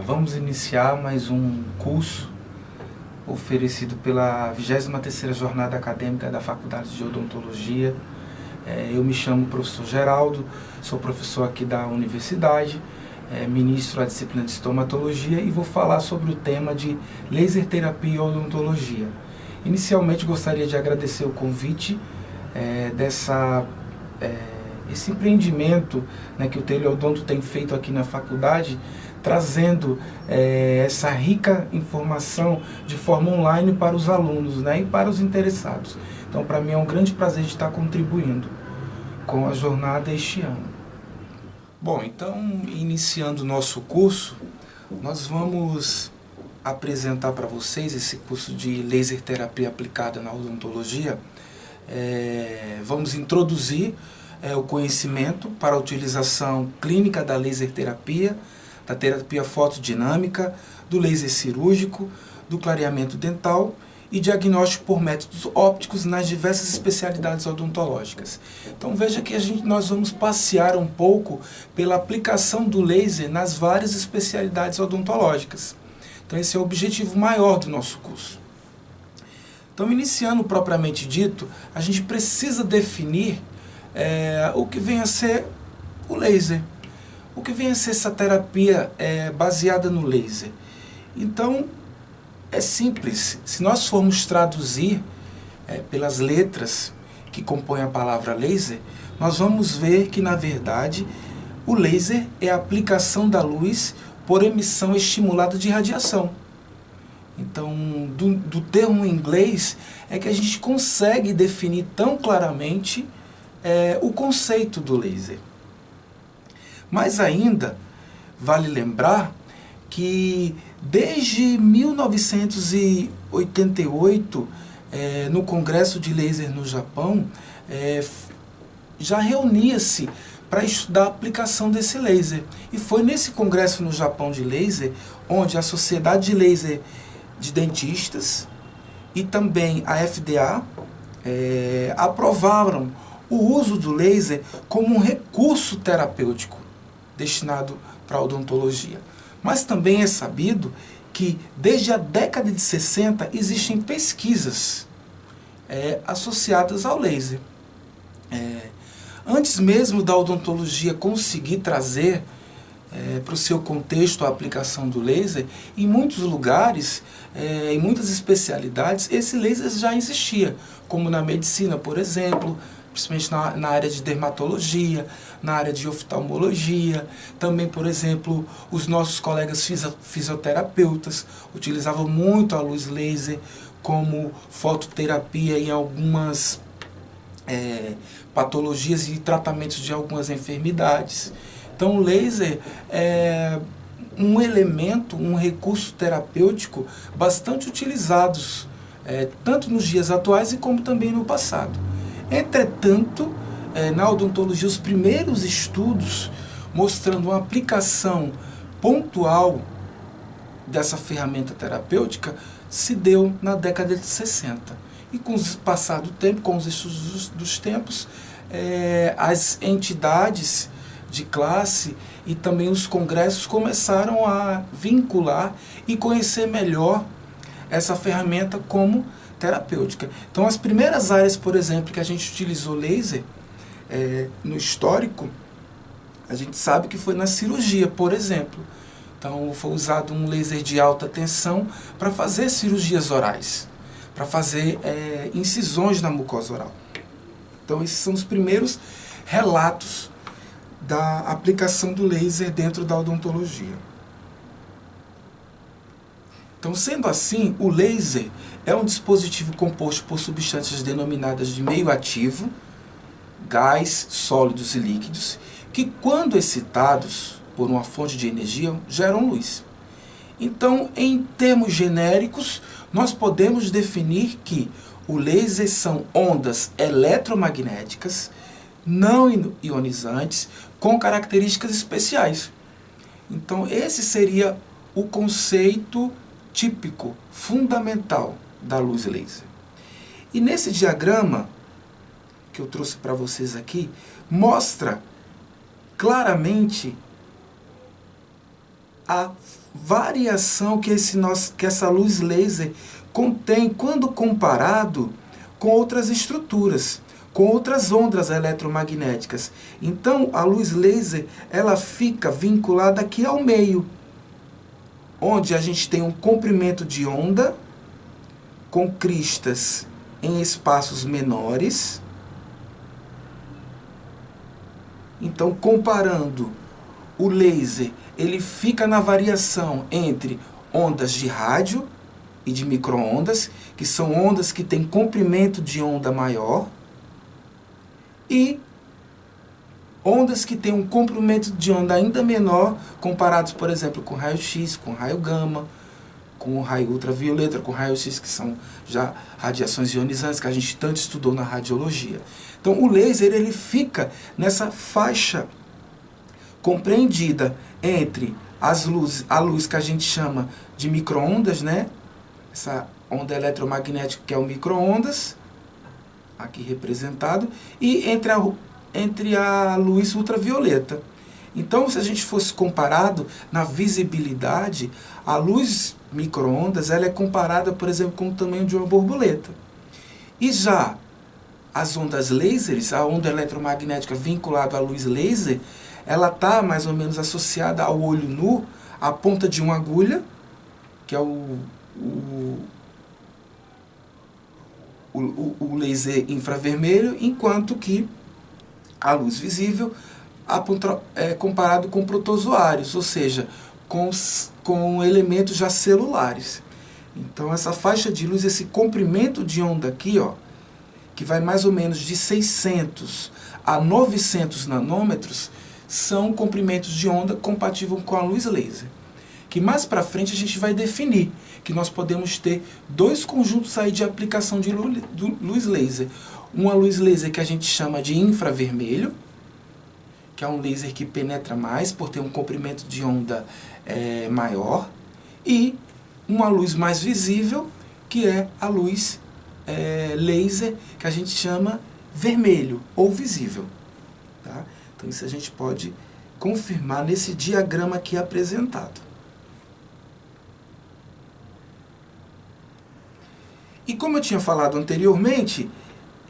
Vamos iniciar mais um curso oferecido pela 23ª Jornada Acadêmica da Faculdade de Odontologia. Eu me chamo professor Geraldo, sou professor aqui da universidade, ministro a disciplina de estomatologia e vou falar sobre o tema de laser terapia e odontologia. Inicialmente gostaria de agradecer o convite esse empreendimento, que o Teleodonto tem feito aqui na faculdade, trazendo essa rica informação de forma online para os alunos, e para os interessados. Então, para mim é um grande prazer de estar contribuindo com a jornada este ano. Bom, então, iniciando o nosso curso, nós vamos apresentar para vocês esse curso de laser terapia aplicada na odontologia. Vamos introduzir o conhecimento para a utilização clínica da laser terapia, da terapia fotodinâmica, do laser cirúrgico, do clareamento dental e diagnóstico por métodos ópticos nas diversas especialidades odontológicas. Então veja que nós vamos passear um pouco pela aplicação do laser nas várias especialidades odontológicas. Então esse é o objetivo maior do nosso curso. Então, iniciando propriamente dito, a gente precisa definir o que vem a ser o laser. O que vem a ser essa terapia baseada no laser? Então, é simples. Se nós formos traduzir pelas letras que compõem a palavra laser, nós vamos ver que, na verdade, o laser é a aplicação da luz por emissão estimulada de radiação. Então, do termo em inglês, é que a gente consegue definir tão claramente o conceito do laser. Mas ainda, vale lembrar que desde 1988, no Congresso de Laser no Japão, já reunia-se para estudar a aplicação desse laser. E foi nesse Congresso no Japão de Laser, onde a Sociedade de Laser de Dentistas e também a FDA aprovaram o uso do laser como um recurso terapêutico destinado para a odontologia. Mas também é sabido que desde a década de 60 existem pesquisas associadas ao laser. Antes mesmo da odontologia conseguir trazer para o seu contexto a aplicação do laser, em muitos lugares, em muitas especialidades, esse laser já existia, como na medicina, por exemplo, principalmente na área de dermatologia, na área de oftalmologia. Também, por exemplo, os nossos colegas fisioterapeutas utilizavam muito a luz laser como fototerapia em algumas patologias e tratamentos de algumas enfermidades. Então, o laser é um elemento, um recurso terapêutico bastante utilizado, tanto nos dias atuais e como também no passado. Entretanto, na odontologia, os primeiros estudos mostrando uma aplicação pontual dessa ferramenta terapêutica se deu na década de 60. E com o passar do tempo, com os estudos dos tempos, as entidades de classe e também os congressos começaram a vincular e conhecer melhor essa ferramenta como terapêutica. Então, as primeiras áreas, por exemplo, que a gente utilizou laser no histórico, a gente sabe que foi na cirurgia, por exemplo. Então, foi usado um laser de alta tensão para fazer cirurgias orais, para fazer incisões na mucosa oral. Então, esses são os primeiros relatos da aplicação do laser dentro da odontologia. Então, sendo assim, o laser é um dispositivo composto por substâncias denominadas de meio ativo, gás, sólidos e líquidos, que, quando excitados por uma fonte de energia, geram luz. Então, em termos genéricos, nós podemos definir que o laser são ondas eletromagnéticas, não ionizantes, com características especiais. Então, esse seria o conceito típico, fundamental da luz laser. E nesse diagrama que eu trouxe para vocês aqui, mostra claramente a variação que essa luz laser contém quando comparado com outras estruturas, com outras ondas eletromagnéticas. Então, a luz laser, ela fica vinculada aqui ao meio, onde a gente tem um comprimento de onda com cristas em espaços menores. Então, comparando o laser, ele fica na variação entre ondas de rádio e de micro-ondas, que são ondas que têm comprimento de onda maior, e ondas que têm um comprimento de onda ainda menor, comparados, por exemplo, com raio-x, com raio gama, com raio ultravioleta, com raio-x, que são já radiações ionizantes que a gente tanto estudou na radiologia. Então, o laser, ele fica nessa faixa compreendida entre a luz que a gente chama de micro-ondas, né? Essa onda eletromagnética que é o micro-ondas, aqui representado, e entre a luz ultravioleta. Então, se a gente fosse comparado na visibilidade, a luz micro-ondas ela é comparada, por exemplo, com o tamanho de uma borboleta. E já as ondas lasers, a onda eletromagnética vinculada à luz laser, ela está mais ou menos associada ao olho nu, à ponta de uma agulha, que é o laser infravermelho, enquanto que a luz visível é comparado com protozoários, ou seja, com elementos já celulares. Então, essa faixa de luz, esse comprimento de onda aqui, ó, que vai mais ou menos de 600 a 900 nanômetros, são comprimentos de onda compatíveis com a luz laser. Que mais para frente a gente vai definir que nós podemos ter dois conjuntos aí de aplicação de luz laser. Uma luz laser que a gente chama de infravermelho, que é um laser que penetra mais por ter um comprimento de onda maior, e uma luz mais visível, que é a luz laser, que a gente chama vermelho ou visível. Tá? Então isso a gente pode confirmar nesse diagrama aqui apresentado. E como eu tinha falado anteriormente,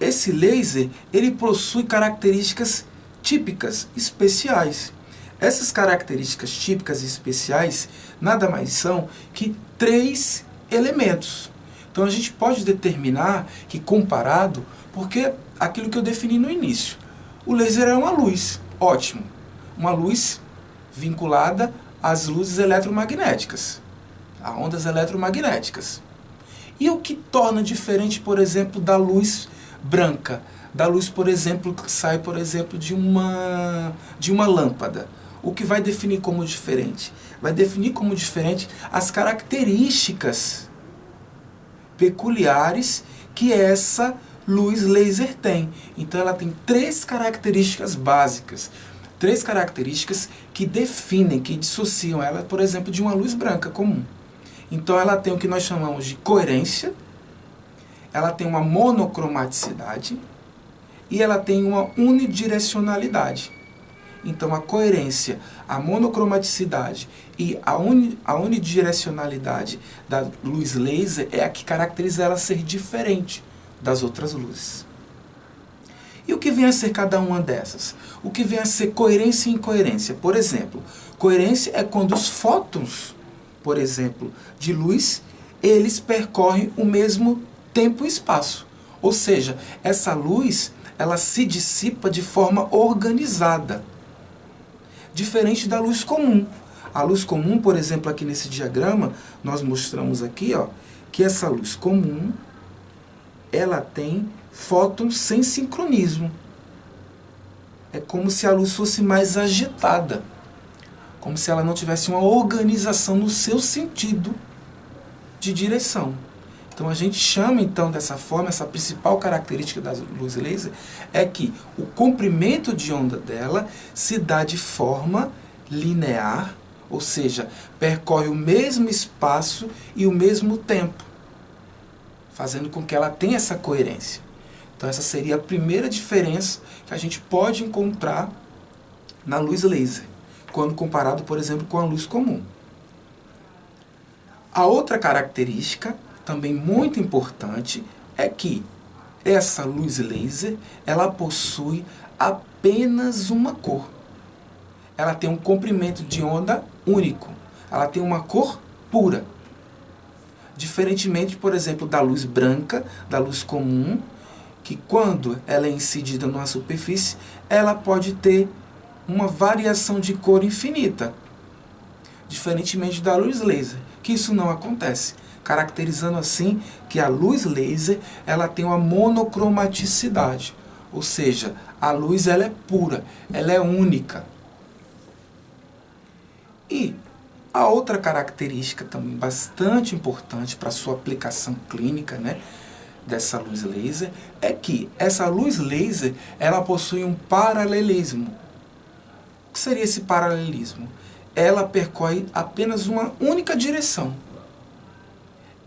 esse laser ele possui características típicas, especiais. Essas características típicas e especiais nada mais são que 3 elementos. Então a gente pode determinar que comparado, porque aquilo que eu defini no início, o laser é uma luz, ótimo, uma luz vinculada às luzes eletromagnéticas, a ondas eletromagnéticas. E o que torna diferente, por exemplo, da luz branca, da luz, por exemplo, que sai, por exemplo, de uma lâmpada? O que vai definir como diferente? Vai definir como diferente as características peculiares que essa luz laser tem. Então ela tem 3 características básicas, 3 características que definem, que dissociam ela, por exemplo, de uma luz branca comum. Então ela tem o que nós chamamos de coerência, ela tem uma monocromaticidade e ela tem uma unidirecionalidade. Então a coerência, a monocromaticidade e a unidirecionalidade da luz laser é a que caracteriza ela ser diferente das outras luzes. E o que vem a ser cada uma dessas? O que vem a ser coerência e incoerência? Por exemplo, coerência é quando os fótons, por exemplo, de luz, eles percorrem o mesmo tempo e espaço. Ou seja, essa luz, ela se dissipa de forma organizada, diferente da luz comum. A luz comum, por exemplo, aqui nesse diagrama, nós mostramos aqui, ó, que essa luz comum, ela tem fótons sem sincronismo. É como se a luz fosse mais agitada, como se ela não tivesse uma organização no seu sentido de direção. Então a gente chama então dessa forma, essa principal característica da luz laser é que o comprimento de onda dela se dá de forma linear, ou seja, percorre o mesmo espaço e o mesmo tempo, fazendo com que ela tenha essa coerência. Então essa seria a primeira diferença que a gente pode encontrar na luz laser, quando comparado, por exemplo, com a luz comum. A outra característica, também muito importante, é que essa luz laser, ela possui apenas uma cor. Ela tem um comprimento de onda único. Ela tem uma cor pura. Diferentemente, por exemplo, da luz branca, da luz comum, que quando ela é incidida numa superfície, ela pode ter uma variação de cor infinita. Diferentemente da luz laser, que isso não acontece, caracterizando assim que a luz laser ela tem uma monocromaticidade, ou seja, a luz ela é pura, ela é única. E a outra característica também bastante importante para a sua aplicação clínica, né, dessa luz laser, é que essa luz laser ela possui um paralelismo. O que seria esse paralelismo? Ela percorre apenas uma única direção.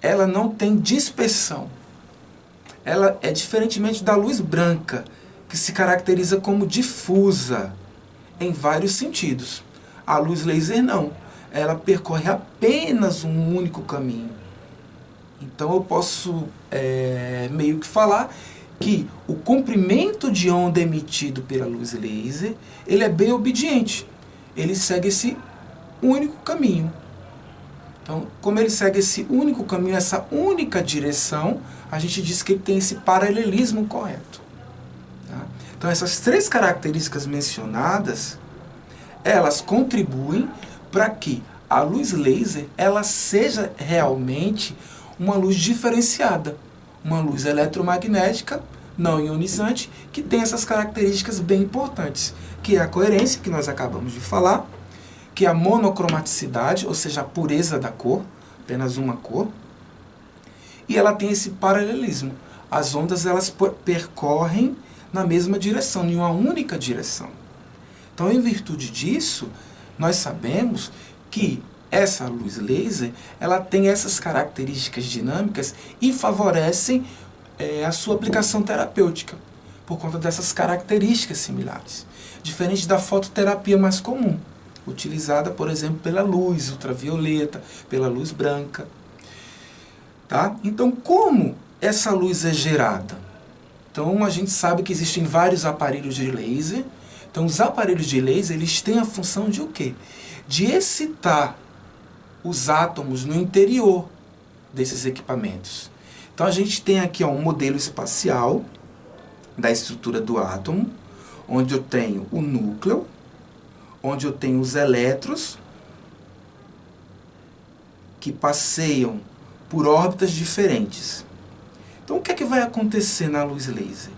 Ela não tem dispersão. Ela é diferentemente da luz branca, que se caracteriza como difusa em vários sentidos. A luz laser não. Ela percorre apenas um único caminho. Então eu posso meio que falar que o comprimento de onda emitido pela luz laser, ele é bem obediente. Ele segue esse único caminho. Então, como ele segue esse único caminho, essa única direção, a gente diz que ele tem esse paralelismo correto. Tá? Então, essas três características mencionadas, elas contribuem para que a luz laser ela seja realmente uma luz diferenciada, uma luz eletromagnética não ionizante, que tem essas características bem importantes, que é a coerência, que nós acabamos de falar, que é a monocromaticidade, ou seja, a pureza da cor, apenas uma cor, e ela tem esse paralelismo. As ondas elas percorrem na mesma direção, em uma única direção. Então, em virtude disso, nós sabemos que essa luz laser ela tem essas características dinâmicas e favorecem a sua aplicação terapêutica, por conta dessas características similares. Diferente da fototerapia mais comum, utilizada, por exemplo, pela luz ultravioleta, pela luz branca. Tá? Então, como essa luz é gerada? Então, a gente sabe que existem vários aparelhos de laser. Então, os aparelhos de laser, eles têm a função de o quê? De excitar os átomos no interior desses equipamentos. Então, a gente tem aqui um modelo espacial da estrutura do átomo, onde eu tenho o núcleo, onde eu tenho os elétrons que passeiam por órbitas diferentes. Então, o que é que vai acontecer na luz laser?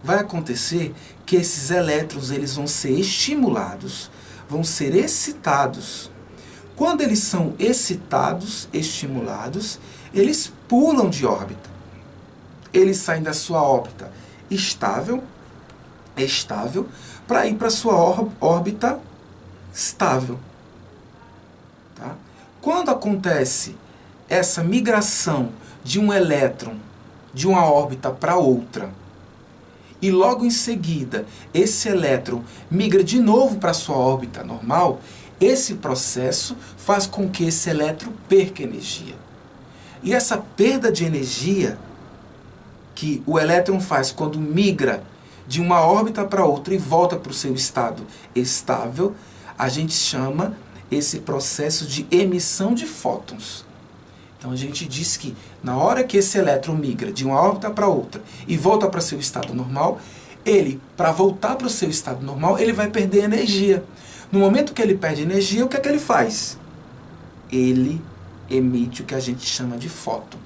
Vai acontecer que esses elétrons eles vão ser estimulados, vão ser excitados. Quando eles são excitados, estimulados, eles pulam de órbita. Eles saem da sua órbita estável, para ir para a sua órbita estável. Tá? Quando acontece essa migração de um elétron de uma órbita para outra, e logo em seguida esse elétron migra de novo para a sua órbita normal, esse processo faz com que esse elétron perca energia. E essa perda de energia que o elétron faz quando migra de uma órbita para outra e volta para o seu estado estável, a gente chama esse processo de emissão de fótons. Então a gente diz que na hora que esse elétron migra de uma órbita para outra e volta para seu estado normal, ele, para voltar para o seu estado normal, ele vai perder energia. No momento que ele perde energia, o que é que ele faz? Ele emite o que a gente chama de fóton.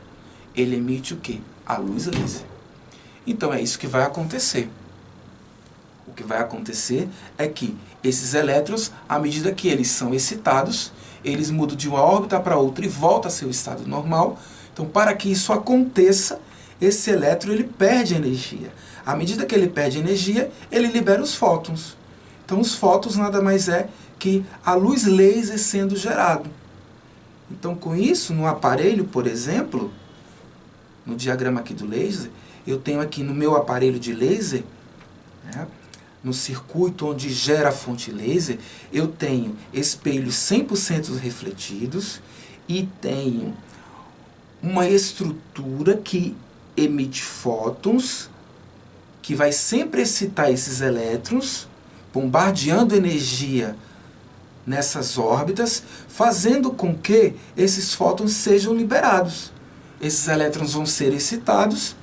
Ele emite o quê? A luz laser. Então é isso que vai acontecer. O que vai acontecer é que esses elétrons, à medida que eles são excitados, eles mudam de uma órbita para outra e voltam a seu estado normal. Então, para que isso aconteça, esse elétron ele perde energia. À medida que ele perde energia, ele libera os fótons. Então, os fótons nada mais é que a luz laser sendo gerado. Então, com isso, no aparelho, por exemplo, no diagrama aqui do laser, eu tenho aqui no meu aparelho de laser, né, no circuito onde gera a fonte laser, eu tenho espelhos 100% refletidos e tenho uma estrutura que emite fótons, que vai sempre excitar esses elétrons, bombardeando energia nessas órbitas, fazendo com que esses fótons sejam liberados. Esses elétrons vão ser excitados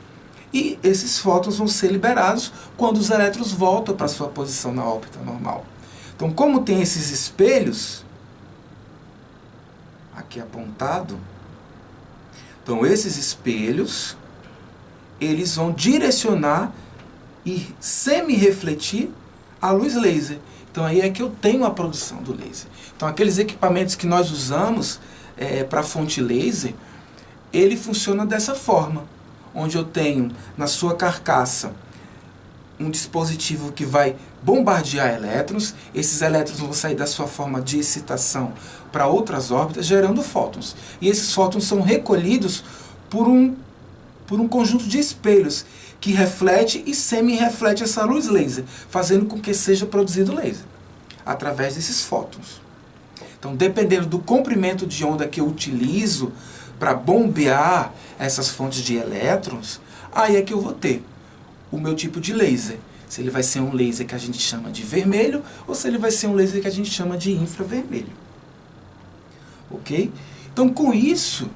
e esses fótons vão ser liberados quando os elétrons voltam para sua posição na órbita normal. Então, como tem esses espelhos, aqui apontado, então esses espelhos, eles vão direcionar e semi-refletir a luz laser. Então aí é que eu tenho a produção do laser. Então aqueles equipamentos que nós usamos para fonte laser, ele funciona dessa forma, onde eu tenho na sua carcaça um dispositivo que vai bombardear elétrons, esses elétrons vão sair da sua forma de excitação para outras órbitas, gerando fótons. E esses fótons são recolhidos por um conjunto de espelhos que reflete e semi-reflete essa luz laser, fazendo com que seja produzido laser, através desses fótons. Então, dependendo do comprimento de onda que eu utilizo para bombear essas fontes de elétrons, aí é que eu vou ter o meu tipo de laser. Se ele vai ser um laser que a gente chama de vermelho, ou se ele vai ser um laser que a gente chama de infravermelho. Ok? Então, com isso,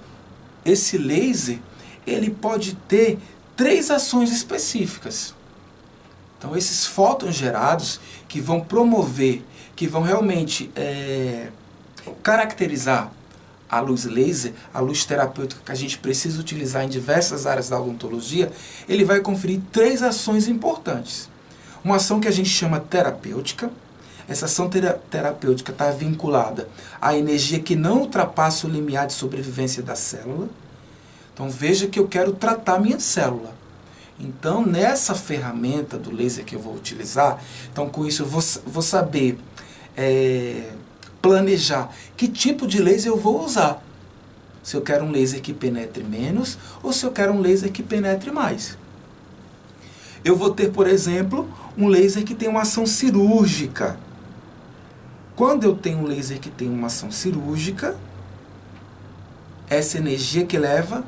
esse laser, ele pode ter 3 ações específicas. Então, esses fótons gerados que vão promover, que vão realmente caracterizar a luz laser, a luz terapêutica que a gente precisa utilizar em diversas áreas da odontologia, ele vai conferir 3 ações importantes. Uma ação que a gente chama terapêutica. Essa ação terapêutica está vinculada à energia que não ultrapassa o limiar de sobrevivência da célula. Então veja que eu quero tratar minha célula. Então nessa ferramenta do laser que eu vou utilizar, então com isso eu vou saber planejar que tipo de laser eu vou usar. Se eu quero um laser que penetre menos ou se eu quero um laser que penetre mais. Eu vou ter, por exemplo, um laser que tem uma ação cirúrgica. Quando eu tenho um laser que tem uma ação cirúrgica, essa energia que leva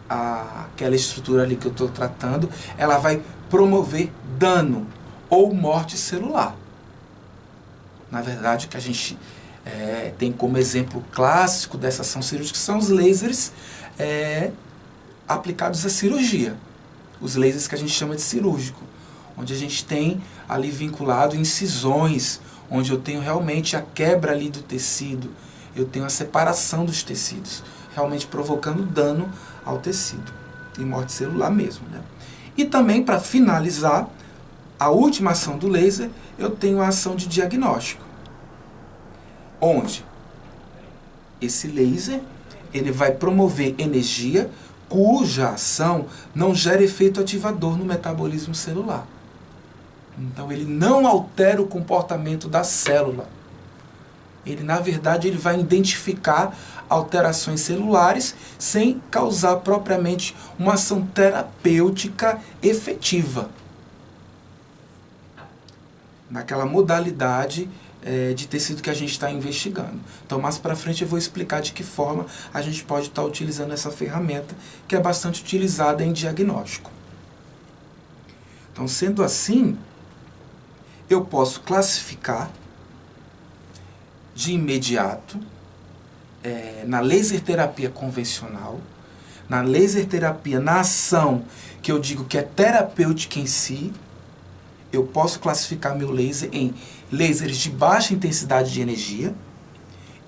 aquela estrutura ali que eu estou tratando, ela vai promover dano ou morte celular. Na verdade, o que a gente tem como exemplo clássico dessa ação cirúrgica são os lasers aplicados à cirurgia. Os lasers que a gente chama de cirúrgico, onde a gente tem ali vinculado incisões, onde eu tenho realmente a quebra ali do tecido, eu tenho a separação dos tecidos, realmente provocando dano ao tecido, e morte celular mesmo, né? E também, para finalizar, a última ação do laser, eu tenho a ação de diagnóstico, onde esse laser ele vai promover energia cuja ação não gera efeito ativador no metabolismo celular. Então ele não altera o comportamento da célula. Ele, na verdade, ele vai identificar alterações celulares sem causar propriamente uma ação terapêutica efetiva. Naquela modalidade de tecido que a gente está investigando. Então, mais para frente eu vou explicar de que forma a gente pode estar utilizando essa ferramenta, que é bastante utilizada em diagnóstico. Então, sendo assim, eu posso classificar de imediato na laser terapia convencional, na laser terapia na ação que eu digo que é terapêutica em si, eu posso classificar meu laser em lasers de baixa intensidade de energia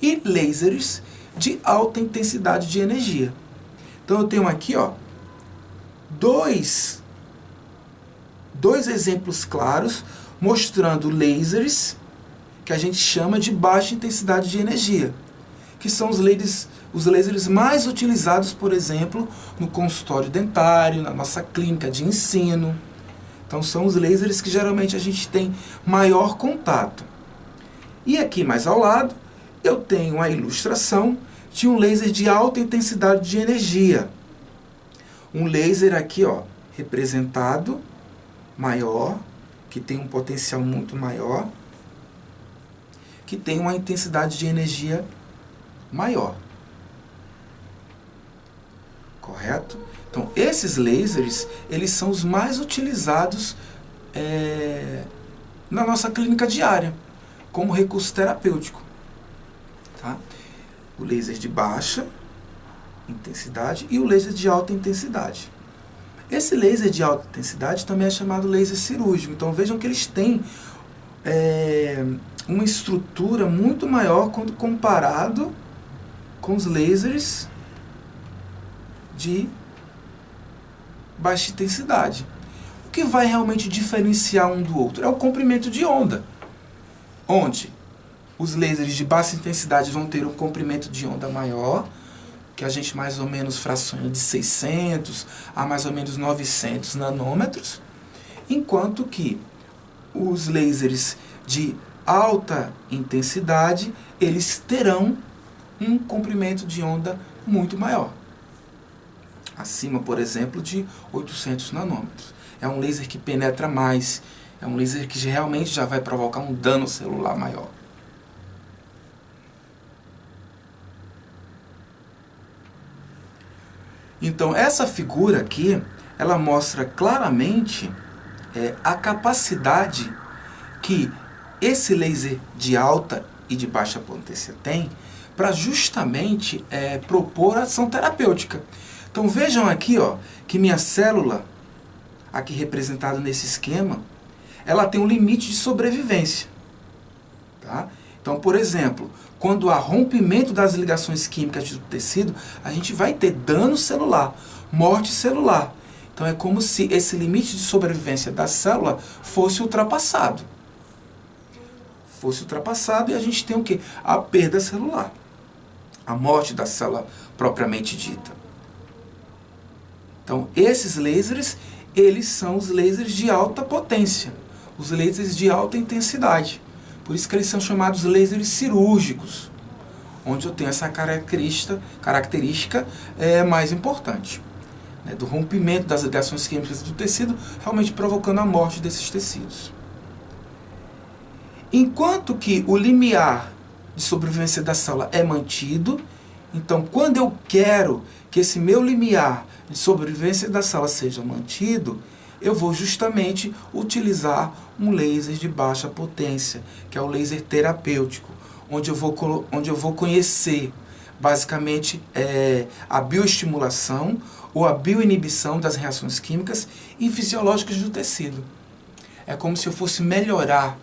e lasers de alta intensidade de energia. Então eu tenho aqui dois exemplos claros mostrando lasers que a gente chama de baixa intensidade de energia, que são os lasers mais utilizados, por exemplo, no consultório dentário, na nossa clínica de ensino. Então são os lasers que geralmente a gente tem maior contato. E aqui mais ao lado, eu tenho a ilustração de um laser de alta intensidade de energia. Um laser aqui, representado, maior, que tem um potencial muito maior, que tem uma intensidade de energia maior. correto? Então, esses lasers, eles são os mais utilizados na nossa clínica diária, como recurso terapêutico. Tá? O laser de baixa intensidade e o laser de alta intensidade. Esse laser de alta intensidade também é chamado laser cirúrgico. Então vejam que eles têm uma estrutura muito maior quando comparado com os lasers de baixa intensidade. O que vai realmente diferenciar um do outro é o comprimento de onda, onde os lasers de baixa intensidade vão ter um comprimento de onda maior, que a gente mais ou menos fraciona de 600 a mais ou menos 900 nanômetros, enquanto que os lasers de alta intensidade, eles terão um comprimento de onda muito maior. Acima, por exemplo, de 800 nanômetros. É um laser que penetra mais, é um laser que realmente já vai provocar um dano celular maior. Então, essa figura aqui, ela mostra claramente a capacidade que esse laser de alta e de baixa potência tem para justamente propor ação terapêutica. Então, vejam aqui, ó, que minha célula, aqui representada nesse esquema, ela tem um limite de sobrevivência. Tá? Então, por exemplo, quando há rompimento das ligações químicas do tecido, a gente vai ter dano celular, morte celular. Então é como se esse limite de sobrevivência da célula fosse ultrapassado. E a gente tem o quê? A perda celular. A morte da célula propriamente dita. Então esses lasers, eles são os lasers de alta potência, os lasers de alta intensidade. Por isso que eles são chamados lasers cirúrgicos, onde eu tenho essa característica mais importante, né, do rompimento das ligações químicas do tecido, realmente provocando a morte desses tecidos. Enquanto que o limiar de sobrevivência da célula é mantido, então quando eu quero que esse meu limiar de sobrevivência da célula seja mantido, eu vou justamente utilizar um laser de baixa potência, que é o laser terapêutico, onde eu vou conhecer basicamente a bioestimulação ou a bioinibição das reações químicas e fisiológicas do tecido. É como se eu fosse melhorar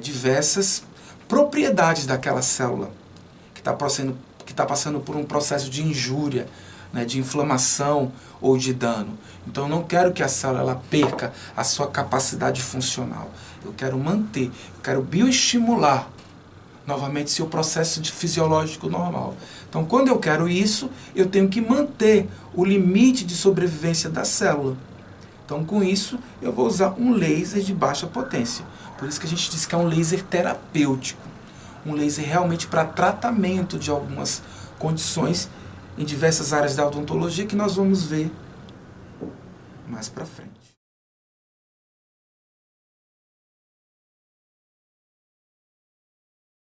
diversas propriedades daquela célula que está passando por um processo de injúria, né, de inflamação ou de dano. Então eu não quero que a célula ela perca a sua capacidade funcional. Eu quero manter, eu quero bioestimular novamente seu processo fisiológico normal. Então quando eu quero isso, eu tenho que manter o limite de sobrevivência da célula. Então com isso eu vou usar um laser de baixa potência. Por isso que a gente diz que é um laser terapêutico. Um laser realmente para tratamento de algumas condições em diversas áreas da odontologia que nós vamos ver mais para frente.